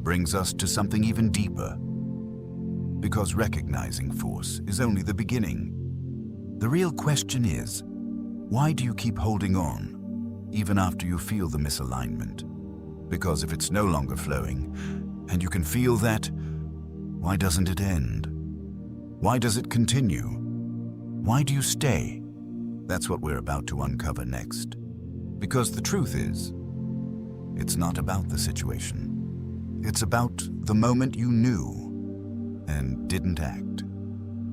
brings us to something even deeper. Because recognizing force is only the beginning. The real question is, why do you keep holding on, even after you feel the misalignment? Because if it's no longer flowing, and you can feel that, why doesn't it end? Why does it continue? Why do you stay? That's what we're about to uncover next. Because the truth is, it's not about the situation. It's about the moment you knew and didn't act.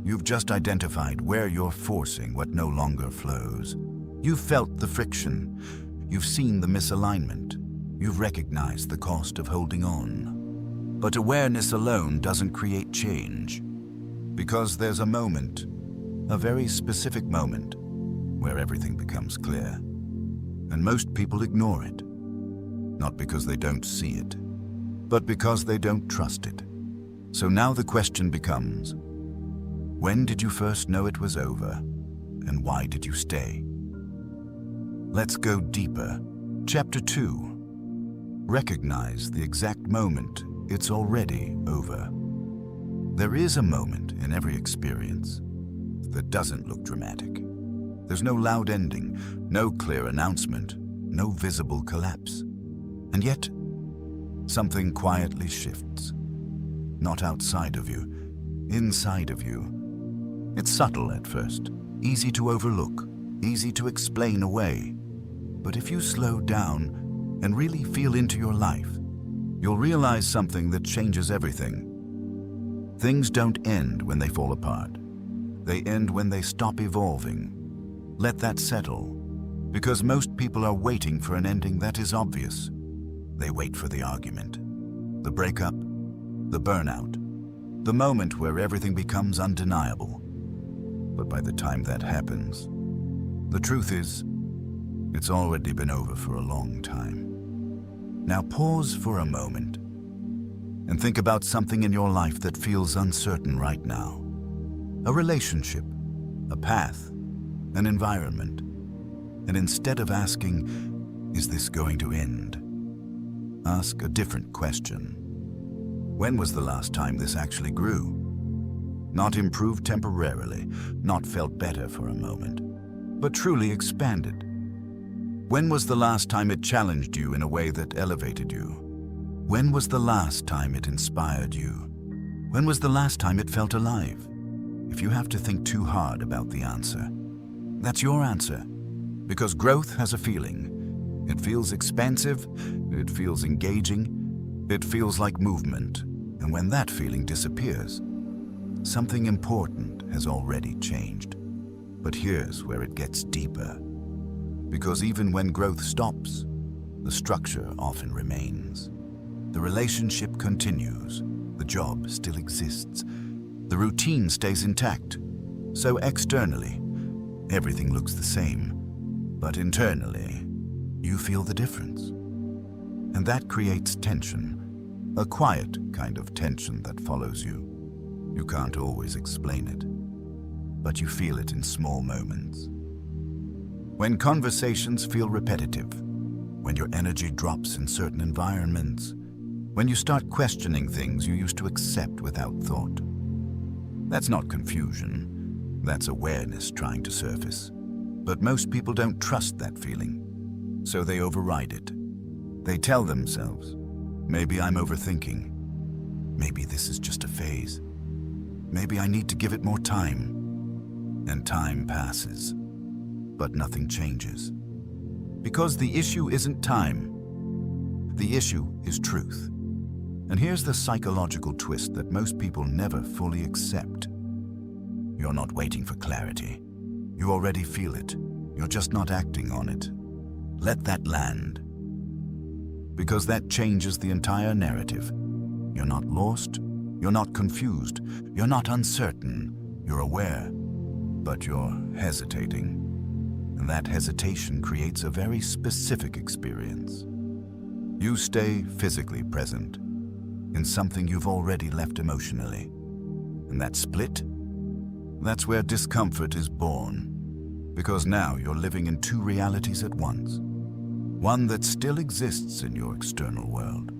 You've just identified where you're forcing what no longer flows. You've felt the friction. You've seen the misalignment. You've recognized the cost of holding on. But awareness alone doesn't create change. Because there's a moment, a very specific moment, where everything becomes clear. And most people ignore it. Not because they don't see it, but because they don't trust it. So now the question becomes, when did you first know it was over, and why did you stay? Let's go deeper. Chapter 2. Recognize the exact moment it's already over. There is a moment in every experience that doesn't look dramatic. There's no loud ending, no clear announcement, no visible collapse. And yet, something quietly shifts. Not outside of you, inside of you. It's subtle at first, easy to overlook, easy to explain away. But if you slow down and really feel into your life, you'll realize something that changes everything. Things don't end when they fall apart. They end when they stop evolving. Let that settle, because most people are waiting for an ending that is obvious. They wait for the argument, the breakup, the burnout, the moment where everything becomes undeniable. But by the time that happens, the truth is, it's already been over for a long time. Now pause for a moment and think about something in your life that feels uncertain right now. A relationship, a path, an environment. And instead of asking, is this going to end? Ask a different question. When was the last time this actually grew? Not improved temporarily, not felt better for a moment, but truly expanded. When was the last time it challenged you in a way that elevated you? When was the last time it inspired you? When was the last time it felt alive? If you have to think too hard about the answer, that's your answer. Because growth has a feeling. It feels expansive, it feels engaging, it feels like movement. And when that feeling disappears, something important has already changed. But here's where it gets deeper. Because even when growth stops, the structure often remains. The relationship continues, the job still exists, the routine stays intact. So externally, everything looks the same, but internally, you feel the difference. And that creates tension, a quiet kind of tension that follows you. You can't always explain it, but you feel it in small moments. When conversations feel repetitive, when your energy drops in certain environments, when you start questioning things you used to accept without thought. That's not confusion, that's awareness trying to surface. But most people don't trust that feeling, so they override it. They tell themselves, maybe I'm overthinking, maybe this is just a phase, maybe I need to give it more time. And time passes, but nothing changes. Because the issue isn't time, the issue is truth. And here's the psychological twist that most people never fully accept. You're not waiting for clarity. You already feel it. You're just not acting on it. Let that land. Because that changes the entire narrative. You're not lost. You're not confused. You're not uncertain. You're aware. But you're hesitating. And that hesitation creates a very specific experience. You stay physically present in something you've already left emotionally. And that split, that's where discomfort is born. Because now you're living in two realities at once. One that still exists in your external world,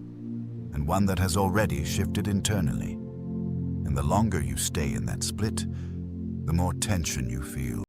and one that has already shifted internally. And the longer you stay in that split, the more tension you feel.